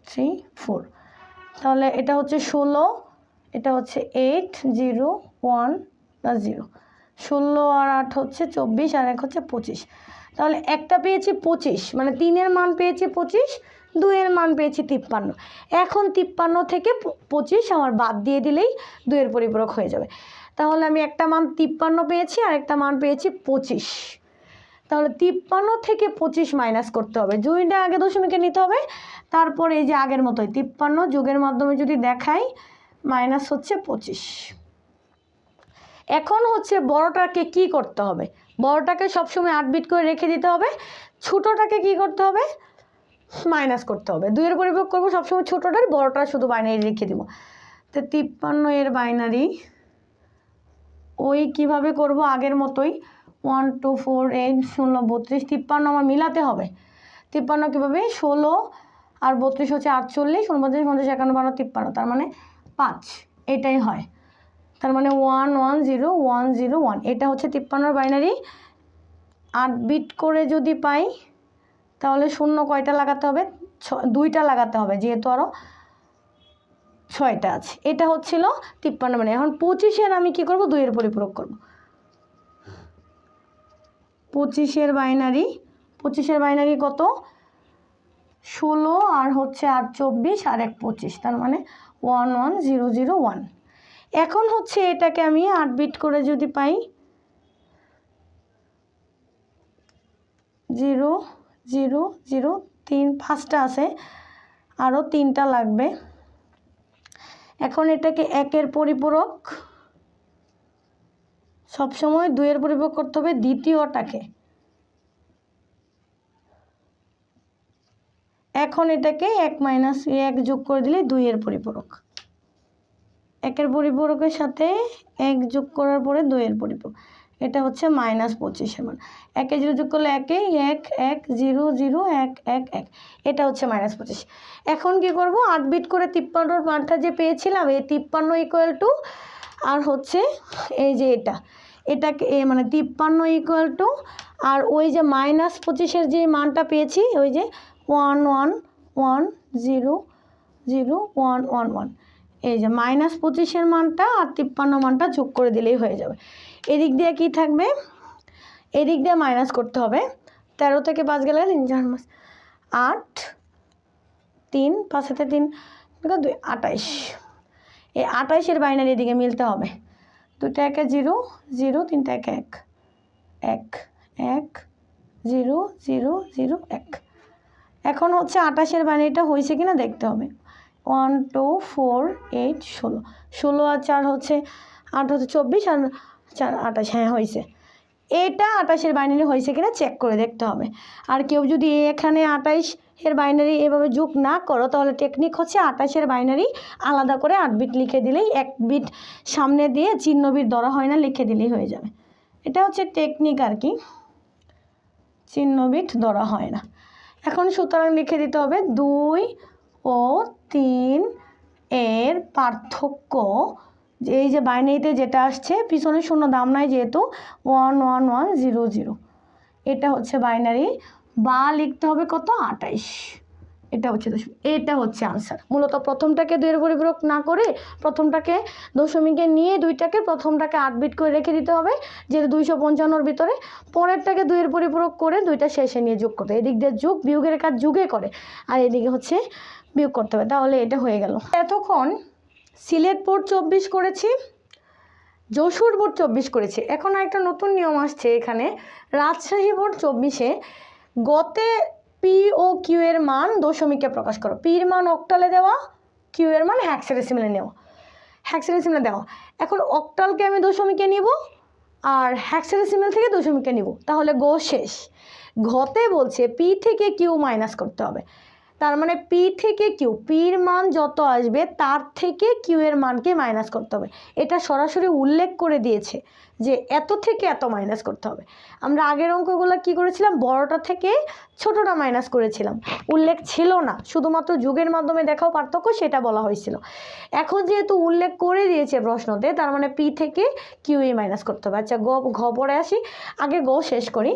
3 4। তাহলে এটা হচ্ছে 16, এটা হচ্ছে 8 0 1 + 0, 16 আর 8 হচ্ছে 24 আর 1 হচ্ছে 25। তাহলে একটা পেয়েছি 25, মানে 3-এর মান পেয়েছি 25, 2-এর মান পেয়েছি 53। এখন 53 থেকে 25 আমার বাদ দিয়ে দিলেই 2-এর পরিপূরক হয়ে যাবে। তাহলে আমি একটা মান 53 পেয়েছি আর একটা মান পেয়েছি 25। তাহলে 53 থেকে 25 মাইনাস করতে হবে, দুইটা আগে দশমিকে নিতে হবে, তারপরে এই যে আগের মতোই 53 যোগের মাধ্যমে যদি দেখাই মাইনাস হচ্ছে 25। এখন হচ্ছে বড়টাকে কি করতে হবে, বড়টাকে সবসময় 8 বিট করে রেখে দিতে হবে, ছোটোটাকে কি করতে হবে মাইনাস করতে হবে। 2-এর পরিপূরক করবো সবসময় ছোটোটার, বড়টা শুধু বাইনারি রেখে দিব। তো 53 এর বাইনারি ওই কিভাবে করব আগের মতোই 1 2 4 8 16 32। 53 আমার মিলাতে হবে। 53 কীভাবে 16 আর 32 হচ্ছে 48, 49 50 51 52 53, তার মানে 5, এটাই হয়। তার মানে 1 1 0 1 0 1, এটা হচ্ছে 53 বাইনারি। 8 বিট করে যদি পাই তাহলে শূন্য কয়টা লাগাতে হবে, 2টা লাগাতে হবে, যেহেতু আরও 6টা আছে। এটা হচ্ছিল 53 মানে। এখন 25-এর আমি কি করব 2-এর পরিপূরক করব। 25-এর বাইনারি, 25-এর বাইনারি কত 16 আর হচ্ছে 8 24 আর 1 25, তার মানে 1 1 0 0 1। এখন হচ্ছে এটাকে আমি 8 বিট করে যদি পাই 0 0 0 3, 5টা আছে, আরও 3টা লাগবে। এখন এটাকে 1-এর পরিপূরক সবসময় 2-এর পরিপূরক করতে হবে দ্বিতীয়টাকে। এখন এটাকে 1 মাইনাস 1 যোগ করে দিলে 2-এর পরিপূরক। 1-এর পরিপূরকের সাথে 1 যোগ করার পরে 2-এর পরিপূরক, এটা হচ্ছে মাইনাস 25-এর মান। 1 0 যোগ করলে 1 1 1 0 0 1 1 1, এটা হচ্ছে মাইনাস 25। এখন কি করব 8 বিট করে 53-র মানটা যে পেয়েছিলাম, এই 53 ইকুয়াল টু আর হচ্ছে এই যে এটাকে মানে 53 ইকুয়াল টু আর ওই যে মাইনাস 25-এর যে মানটা পেয়েছি ওই যে 1 1 1 0 0 1 1 1, এই যে মাইনাস 25-এর মানটা আর 53 মানটা যোগ করে দিলেই হয়ে যাবে। এদিক দিয়ে কি থাকবে, এদিক দিয়ে মাইনাস করতে হবে। 13 থেকে 5 গেলে 3 4 5 8 3 5 সাথে 3 2 28। এই 28-এর বাইনারি এদিকে মিলতে হবে। 2টা 1 0 0, 3টা 1 1 1 1 0 0 0 1। এখন হচ্ছে 28-এর বাইনারিটা হয়েছে কিনা দেখতে হবে। 1 2 4 8 16, 16 আর 4 হচ্ছে 8 হচ্ছে 24 আর 4 28, হ্যাঁ হয়েছে। এটা 28-এর বাইনারি হয়েছে কিনা চেক করে দেখতে হবে। আর কেউ যদি এখানে 28-এর বাইনারি এভাবে যোগ না করো তাহলে টেকনিক হচ্ছে 28-এর বাইনারি আলাদা করে 8 বিট লিখে দিলেই, 1 বিট সামনে দিয়ে চিহ্ন বিট ধরা হয় না, লিখে দিলেই হয়ে যাবে। এটা হচ্ছে টেকনিক আর কি, চিহ্ন বিট ধরা হয় না। এখন সুতরাং লিখে দিতে হবে 2 ও 3 এর পার্থক্য, এই যে বাইনারিতে যেটা আসছে পিছনে শূন্য দাম নাই যেহেতু 1 1 1 0 0, এটা হচ্ছে বাইনারি, বা লিখতে হবে কত 28, এটা হচ্ছে দশমিক, এটা হচ্ছে আনসার। মূলত প্রথমটাকে 2-এর পরিপূরক না করে প্রথমটাকে দশমিকে নিয়ে 2টাকে প্রথমটাকে 8 বিট করে রেখে দিতে হবে যেহেতু 255-র ভিতরে, পরেরটাকে 2-এর পরিপূরক করে 2টা শেষে নিয়ে যোগ করতে, এদিক দিয়ে যোগ বিয়োগের কাজ যুগে করে আর এদিকে হচ্ছে বিয়োগ করতে হবে, তাহলে এটা হয়ে গেল। এতক্ষণ সিলেট বোর্ড 24 করেছি, যশোর বোর্ড 24 করেছি। এখন একটা নতুন নিয়ম আসছে এখানে, রাজশাহী বোর্ড 24-এ গতে পি ও কিউ এর মান দশমিকে প্রকাশ করো। পির মান অক্টালে দেওয়া, কিউ এর মান হেক্সাডেসিমালে নেওয়া, হেক্সাডেসিমালে দেওয়া। এখন অক্টালকে আমি দশমিকে নিব আর হেক্সাডেসিমাল থেকে দশমিকে নিব, তাহলে গো শেষ। ঘতে বলছে পি থেকে কিউ মাইনাস করতে হবে, তার মানে পি থেকে কিউ, পির মান যত আসবে তার থেকে কিউ এর মানকে মাইনাস করতে হবে। এটা সরাসরি উল্লেখ করে দিয়েছে যে এত থেকে এত মাইনাস করতে হবে। আমরা আগের অঙ্কগুলো কি করেছিলাম, বড়টা থেকে ছোটটা মাইনাস করেছিলাম, উল্লেখ ছিল না, শুধুমাত্র যুগের মাধ্যমে দেখাও পার্থক্য সেটা বলা হয়েছিল। এখন যেহেতু উল্লেখ করে দিয়েছে প্রশ্নতে, তার মানে পি থেকে কিউ এ মাইনাস করতে হবে। আচ্ছা ঘ পরে আসি, আগে গ শেষ করি।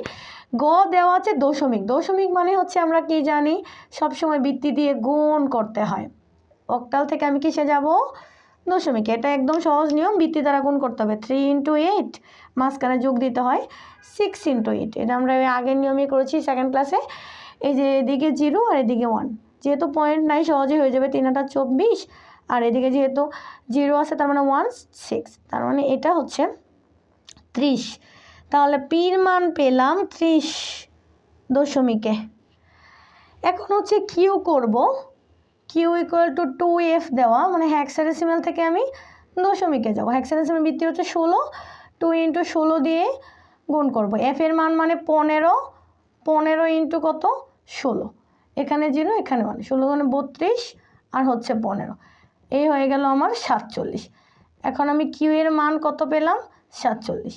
গ দেওয়া আছে দশমিক, দশমিক মানে হচ্ছে আমরা কি জানি সবসময় বৃত্তি দিয়ে গুণ করতে হয়। অক্টাল থেকে আমি কিসে যাব দশমিকে, এটা একদম সহজ নিয়ম, বৃত্তি দ্বারা গুণ করতে হবে। 3 × 8 মাঝখানে যোগ দিতে হয় 6 × 8, এটা আমরা আগের নিয়মই করেছি সেকেন্ড ক্লাসে। এই যে এদিকে 0 আর এদিকে 1, যেহেতু পয়েন্ট নাই সহজে হয়ে যাবে, 3 8 24, আর এদিকে যেহেতু 0 আছে তার মানে 1 6, তার মানে এটা হচ্ছে 30। তাহলে পির মান পেলাম 30 দশমিকে। এখন হচ্ছে কিউ করব, কিউ ইকুয়াল টু 2f দেওয়া, মানে হেক্সাডেসিমাল থেকে আমি দশমিকে যাব। হেক্সাডেসিমাল ভিত্তি হচ্ছে 16, 2 × 16 দিয়ে গুণ করব। এফ এর মান মানে 15, 15 ইন্টু কত 16, এখানে 0 এখানে 1, 16 মানে 32 আর হচ্ছে 15, এই হয়ে গেল আমার 47। এখন আমি কিউ এর মান কত পেলাম 47।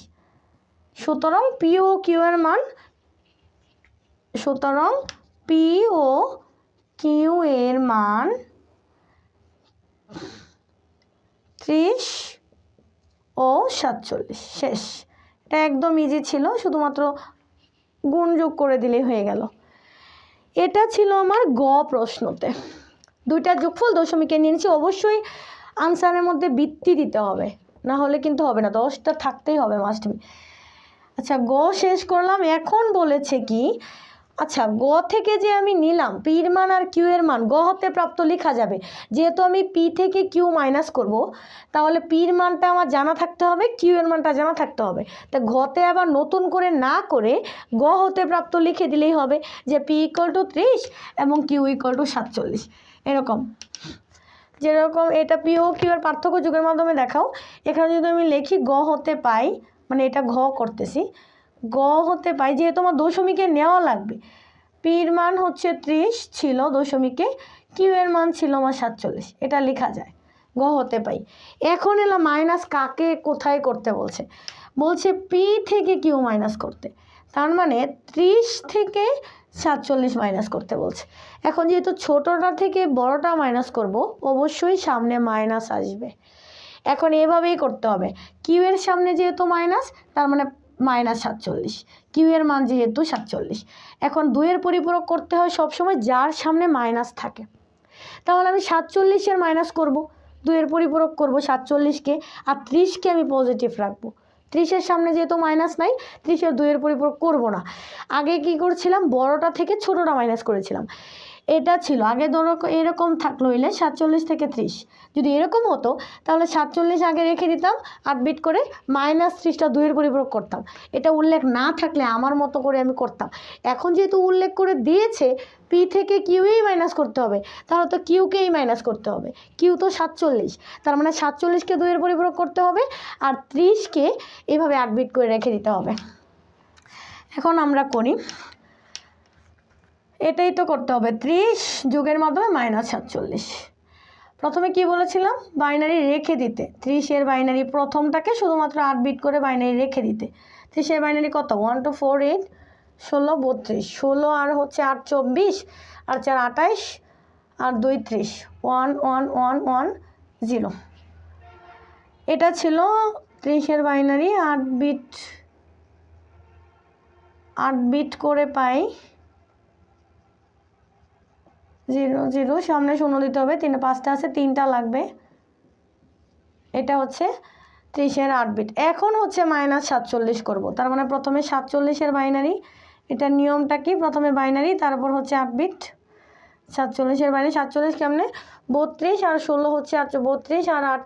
সুতরাং পি ও কিউ এর মান, সুতরাং পি ও কিউ এর মান 30 ও 47। শেষ। এটা একদম ইজি ছিল, শুধুমাত্র গুণ যোগ করে দিলেই হয়ে গেল। এটা ছিল আমার গ প্রশ্নতে। দুইটা যোগফল দশমিকে নিয়ে নিচ্ছি। অবশ্যই আনসারের মধ্যে বৃত্তি দিতে হবে, না হলে কিন্তু হবে না, 10টা থাকতেই হবে মাস্ট বি। আচ্ছা, গ শেষ করলাম। এখন বলেছে কি, আচ্ছা গ থেকে যে আমি নিলাম পির মান আর কিউ এর মান গ হতে প্রাপ্ত লেখা যাবে। যেহেতু আমি পি থেকে কিউ মাইনাস করব, তাহলে পির মানটা আমার জানা থাকতে হবে, কিউ এর মানটা জানা থাকতে হবে। তা ঘতে আবার নতুন করে না করে গ হতে প্রাপ্ত লিখে দিলেই হবে যে পি ইকুয়াল টু 30 এবং কিউ ইকুয়াল টু 47। এরকম, যেরকম এটা পি ও কিউ এর পার্থক্য যুগের মাধ্যমে দেখাও। এখানে যদি আমি লিখি গ হতে পাই, মানে এটা ঘ করতেছি, গ হতে পাই, যেহেতু আমার দশমিকে নেওয়া লাগবে। পির মান হচ্ছে 30 ছিল দশমিকে, কিউ এর মান ছিল আমার 47, এটা লেখা যায়। গ হতে পাই। এখন এলো মাইনাস কাকে কোথায় করতে বলছে, বলছে পি থেকে কিউ মাইনাস করতে, তার মানে 30 থেকে 47 মাইনাস করতে বলছে। এখন যেহেতু ছোটটা থেকে বড়টা মাইনাস করব, অবশ্যই সামনে মাইনাস আসবে। এখন এভাবেই করতে হবে, কিউ এর সামনে যেহেতু মাইনাস, তার মানে মাইনাস 47, কিউ এর মান যেহেতু 47। এখন 2-এর পরিপূরক করতে হয় সবসময় যার সামনে মাইনাস থাকে। তাহলে আমি 47-এর মাইনাস করব, 2-এর পরিপূরক করব 47-কে, আর 30-কে আমি পজিটিভ রাখবো। 30-এর সামনে যেহেতু মাইনাস নাই, 30-এর 2-এর পরিপূরক করব না। আগে কি করছিলাম, বড়টা থেকে ছোটটা মাইনাস করেছিলাম। এটা ছিল আগে, ধরো এরকম থাকলো, হইলে 47 থেকে 30, যদি এরকম হতো তাহলে 47 আগে রেখে দিতাম, 8 বিট করে মাইনাস 30টা 2-এর পরিপূরক করতাম। এটা উল্লেখ না থাকলে আমার মতো করে আমি করতাম। এখন যেহেতু উল্লেখ করে দিয়েছে পি থেকে কিউই মাইনাস করতে হবে, তাহলে তো কিউকেই মাইনাস করতে হবে। কিউ তো 47, তার মানে 47-কে 2-এর পরিপূরক করতে হবে, আর 30-কে এভাবে 8 বিট করে রেখে দিতে হবে। এখন আমরা করি, এটাই তো করতে হবে, 30 যোগের মাধ্যমে মাইনাস 47। প্রথমে কি বলেছিলাম, বাইনারি রেখে দিতে। 30-এর বাইনারি প্রথমটাকে শুধুমাত্র 8 বিট করে বাইনারি রেখে দিতে। 30-এর বাইনারি কত, 1 2 4 8 16 32, 16 আর হচ্ছে 8 24, আর 4 28, আর 2 30, 1 1 1 1 0। এটা ছিল 30-এর বাইনারি। 8 বিট করে পাই 0 0, সামনে 0 দিতে হবে, 5টা আছে, 3টা লাগবে। এটা হচ্ছে 30-এর 8 বিট। এখন হচ্ছে মাইনাস 47 করব, তার মানে প্রথমে 47-এর বাইনারি। এটা নিয়মটা কি, প্রথমে বাইনারি, তারপর হচ্ছে 8 বিট। 47-এর বাইনারি, 47 কেমনে, 32 আর 16 হচ্ছে 32, আর 8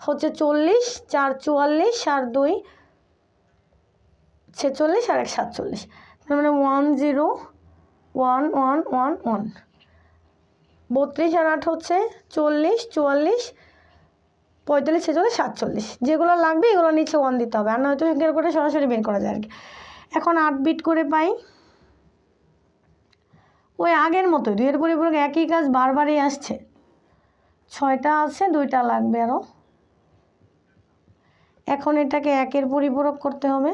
হচ্ছে 40, 4 44, আর 2 46, আর 1 47, তার মানে 1 0 1 1 1 1। 32 আর 8 হচ্ছে 40 44 45 46 47, যেগুলো লাগবে এগুলো নিচে 1 দিতে হবে, আর নয়তো সংখ্যার করে সরাসরি বের করা যায় আর কি। এখন 8 বিট করে পাই, ওই আগের মতোই 2-এর পরিপূরক, একই কাজ বারবারই আসছে। 6টা আছে, 2টা লাগবে আরও। এখন এটাকে 1-এর পরিপূরক করতে হবে,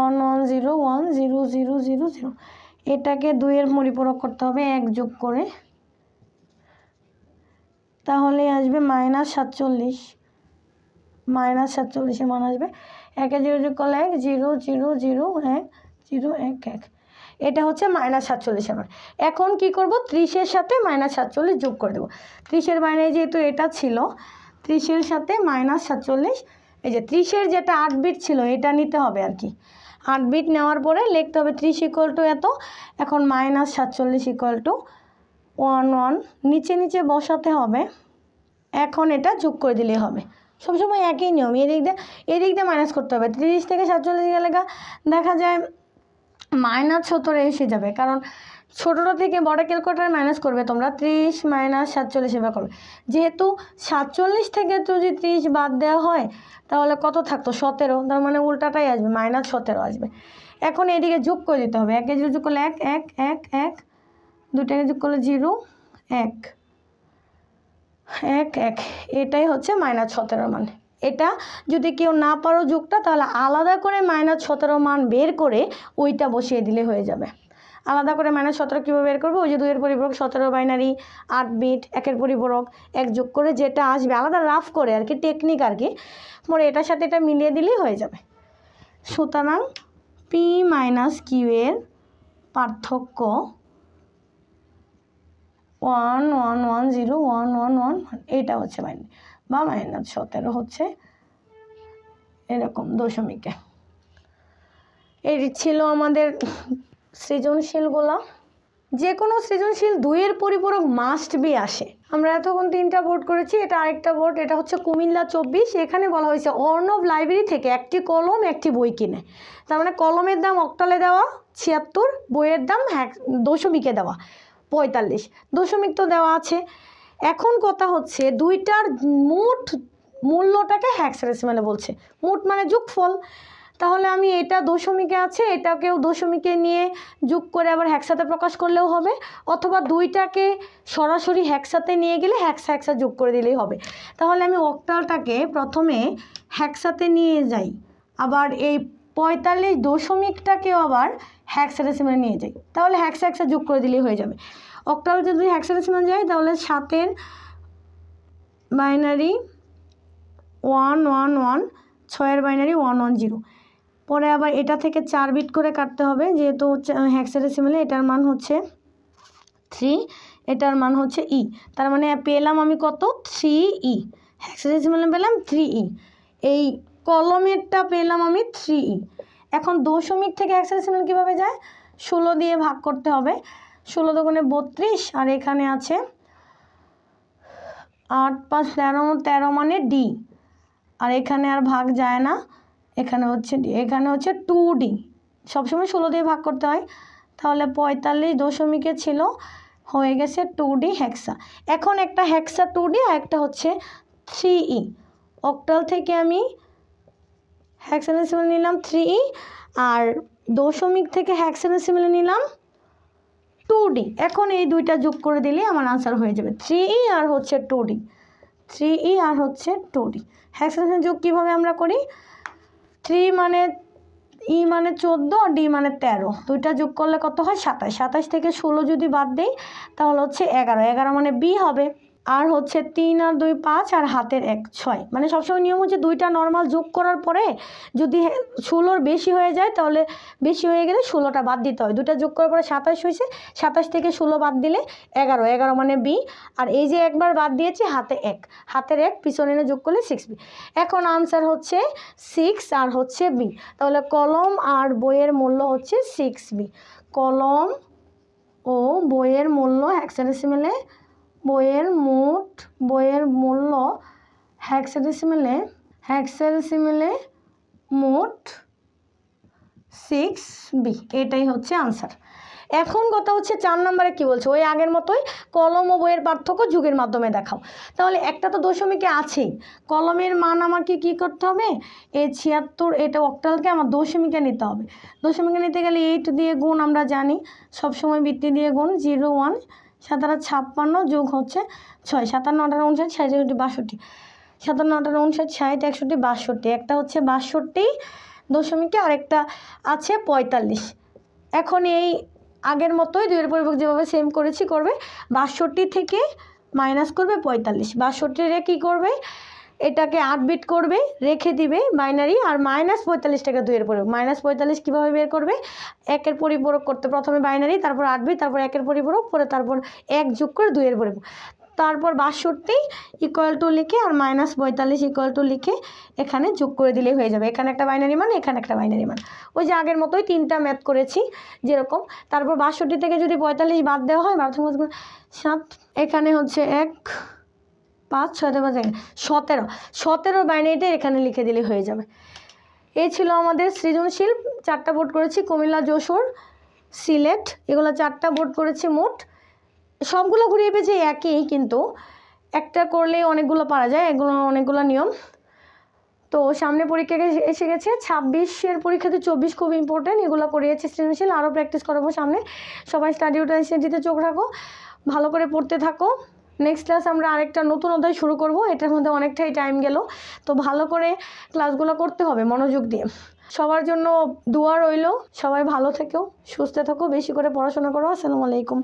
1 1 0 1 0 0 0 0। এটাকে 2-এর পরিপূরক করতে হবে 1 যোগ করে, তাহলে আসবে মাইনাস 47। মাইনাস 47-এর মান আসবে, 1-এ 0 যোগ করলে 1 0 0 0 1 0 1 1। এটা হচ্ছে মাইনাস 47-এর মান। এখন কি করব, 30-এর সাথে মাইনাস 47 যোগ করে দেবো। 30-এর বাইনারি যেহেতু এটা ছিল, 30-এর সাথে মাইনাস 47, এই যে 30-এর যেটা 8 বিট ছিল এটা নিতে হবে আর কি। 8 বিট নেওয়ার পরে লিখতে হবে 30 ইকুয়াল টু এত। এখন -47 ইকুয়াল টু 11 নিচে নিচে বসাতে হবে। এখন এটা যোগ করে দিলেই হবে। সবসময় একই নিয়ম, এদিক দিয়ে মাইনাস করতে হবে। 30 থেকে 47 গেলে দেখা যায় -17 এসে যাবে, কারণ ছোটোটা থেকে বড় ক্যালকুলেটার মাইনাস করবে তোমরা। 30 - 47 এভাবে করবে। যেহেতু 47 থেকে যদি 30 বাদ দেওয়া হয় তাহলে কত থাকতো 17, তার মানে উল্টাটাই আসবে, -17 আসবে। এখন এদিকে যোগ করে দিতে হবে। 1 0 যোগ করলে 1 1 1 1, 2টাকে যোগ করলে 0 1 1 1, এটাই হচ্ছে -17 মান। এটা যদি কেউ না পারো যোগটা, তাহলে আলাদা করে -17 মান বের করে ওইটা বসিয়ে দিলে হয়ে যাবে। আলাদা করে -17 কীভাবে বের করবো? ওই যে 2 এর পরিপূরক 17 বাইনারি 8 বিট, 1 এর পরিপূরক 1 যোগ করে যেটা আসবে, আলাদা রাফ করে আর কি, টেকনিক আর কি, মোট এটার সাথে এটা মিলিয়ে দিলেই হয়ে যাবে। সুতরাং P - Q এর পার্থক্য 1 1 1 0 1 1 1 1, এইটা হচ্ছে বাইনারি বা -17 হচ্ছে এরকম দশমিকে। এই ছিল আমাদের সৃজনশীলগুলো। যে কোনো সৃজনশীল 2 এর পরিপূরক মাস্ট বি আসে। আমরা এতক্ষণ 3টা বোর্ড করেছি, এটা আরেকটা বোর্ড, এটা হচ্ছে কুমিল্লা 24। এখানে বলা হয়েছে অর্ণব লাইব্রেরি থেকে একটি কলম একটি বই কিনে। তার মানে কলমের দাম অক্টালে দেওয়া 76, বইয়ের দাম দশমিকে দেওয়া 45, দশমিক তো দেওয়া আছে। এখন কথা হচ্ছে দুইটার মোট মূল্যটাকে হেক্সাডেসিমালে বলছে, মোট মানে যোগফল। তাহলে আমি এটা দশমিকে আছে, এটাকেও দশমিকে নিয়ে যোগ করে আবার হেক্সাতে প্রকাশ করলেও হবে, অথবা দুইটাকে সরাসরি হেক্সাতে নিয়ে গেলে হেক্সা যোগ করে দিলেই হবে। তাহলে আমি অক্টালটাকে প্রথমে হেক্সাতে নিয়ে যাই, আবার এই 45 দশমিকটাকেও আবার হেক্সাডেসিমালে নিয়ে যাই, তাহলে হেক্সা যোগ করে দিলেই হয়ে যাবে। অক্টাল যদি হেক্সাডেসিমাল যায় তাহলে 7 বাইনারি 1 1 1, 6 বাইনারি 1 1 0। পরে আবার এটা থেকে 4 বিট করে কাটতে হবে, যেহেতু হেক্সাডেসিমালে এটার মান হচ্ছে 3, এটার মান হচ্ছে ই, তার মানে পেলাম আমি কত 3e। হেক্সাডেসিমালে পেলাম 3e, এই কলমেরটা পেলাম আমি 3e। এখন দশমিক থেকে হেক্সাডেসিমাল কীভাবে যায়? 16 দিয়ে ভাগ করতে হবে। 16 দুগুণে 32, আর এখানে আছে 8 5 13, 13 মানে ডি, আর এখানে আর ভাগ যায় না, এখানে হচ্ছে ডি, এখানে হচ্ছে 2d। সবসময় 16 দিয়ে ভাগ করতে হয়। তাহলে 45 দশমিকে ছিল, হয়ে গেছে 2d হেক্সা। এখন একটা হেক্সা 2d আর একটা হচ্ছে 3e। অক্টাল থেকে আমি হেক্সাডেসিমাল নিলাম 3e, আর দশমিক থেকে হেক্সাডেসিমাল নিলাম 2d। এখন এই দুইটা যোগ করে দিলে আমার আনসার হয়ে যাবে 3e আর হচ্ছে 2d, 3e আর হচ্ছে 2d। হেক্সাডেসিমাল যোগ কীভাবে আমরা করি? 3 মানে ই মানে 14 আর ডি মানে 13, দুইটা যোগ করলে কত হয় 27। 27 থেকে 16 যদি বাদ দেই তাহলে হচ্ছে 11, 11 মানে বি হবে। আর হচ্ছে 3 আর 2 5, আর হাতের 1 6। মানে সবসময় নিয়ম হচ্ছে দুইটা নর্মাল যোগ করার পরে যদি 16-র বেশি হয়ে যায়, তাহলে বেশি হয়ে গেলে 16টা বাদ দিতে হয়। দুইটা যোগ করার পরে 27 হয়েছে, 27 থেকে 16 বাদ দিলে 11, 11 মানে বি। আর এই যে একবার বাদ দিয়েছি হাতে 1, হাতের 1 পিছনে এনে যোগ করলে 6b। এখন আনসার হচ্ছে 6 আর হচ্ছে বি। তাহলে কলম আর বইয়ের মূল্য হচ্ছে 6b। কলম ও বইয়ের মূল্য হেক্সাডেসিমালে, বইয়ের মূল্য হেক্সাডেসিমালে মোট 6b, এটাই হচ্ছে আনসার। এখন কথা হচ্ছে 4 নম্বরে কি বলছে? ওই আগের মতোই কলম ও বইয়ের পার্থক্য যুগের মাধ্যমে দেখাও। তাহলে একটা তো দশমিকে আছেই, কলমের মান আমাকে কি করতে হবে? এই 76, এটা অক্টালকে আমার দশমিকে নিতে হবে। দশমিকে নিতে গেলে 8 দিয়ে গুণ, আমরা জানি সবসময় বৃত্তি দিয়ে গুণ। 0 1 7 56 যোগ হচ্ছে 6, 57 18 59 60 61 62, 57 18 59 60 61 62, একটা হচ্ছে 62 দশমিকে, আরেকটা আছে 45। এখন এই আগের মতোই 2 এর পরিপূরক যেভাবে সেম করেছি করবে, 62 থেকে মাইনাস করবে 45, 62 কী করবে? এটাকে 8 বিট করবে, রেখে দিবে বাইনারি, আর -45 টাকা 2 এর পরিপূরক। -45 কীভাবে বের করবে? 1 এর পরিপূরক করতে প্রথমে বাইনারি, তারপর 8 বিট, তারপর 1 এর পরিপূরক, পরে তারপর 1 যোগ করে 2 এর পরিপূরক। তারপর 62 ইকুয়াল টু লিখে আর -42 ইকুয়াল টু লিখে এখানে যোগ করে দিলেই হয়ে যাবে। এখানে একটা বাইনারি মান, এখানে একটা বাইনারি মান, ওই যে আগের মতোই 3টা ম্যাথ করেছি যেরকম। তারপর 62 থেকে যদি 45 বাদ দেওয়া হয় 7, এখানে হচ্ছে 1 5 6 17 বাইনারিটা এখানে লিখে দিলে হয়ে যাবে। এই ছিল আমাদের সৃজনশীল। 4টা বোর্ড করেছি, কুমিল্লা, যশোর, সিলেট, এগুলো 4টা বোর্ড করেছি মোট। সবগুলো ঘুরিয়ে পেয়েছি একই, কিন্তু একটা করলেই অনেকগুলো পারা যায়, এগুলো অনেকগুলো নিয়ম। তো সামনে পরীক্ষা এসে গেছে, 26-এর পরীক্ষাতে 24 খুব ইম্পর্টেন্ট, এগুলো করিয়েছি সৃজনশীল, আরও প্র্যাকটিস করাবো সামনে। সবাই স্টাডি ইউটাইসিটিতে চোখ রাখো, ভালো করে পড়তে থাকো। নেক্সট ক্লাস আমরা আরেকটা নতুন অধ্যায় শুরু করব, এটার মধ্যে অনেকটাই টাইম গেল, তো ভালো করে ক্লাসগুলো করতে হবে মনোযোগ দিয়ে। সবার জন্য দোয়া রইল, সবাই ভালো থেকো, সুস্থ থাকো, বেশি করে পড়াশোনা করো। আসসালামু আলাইকুম।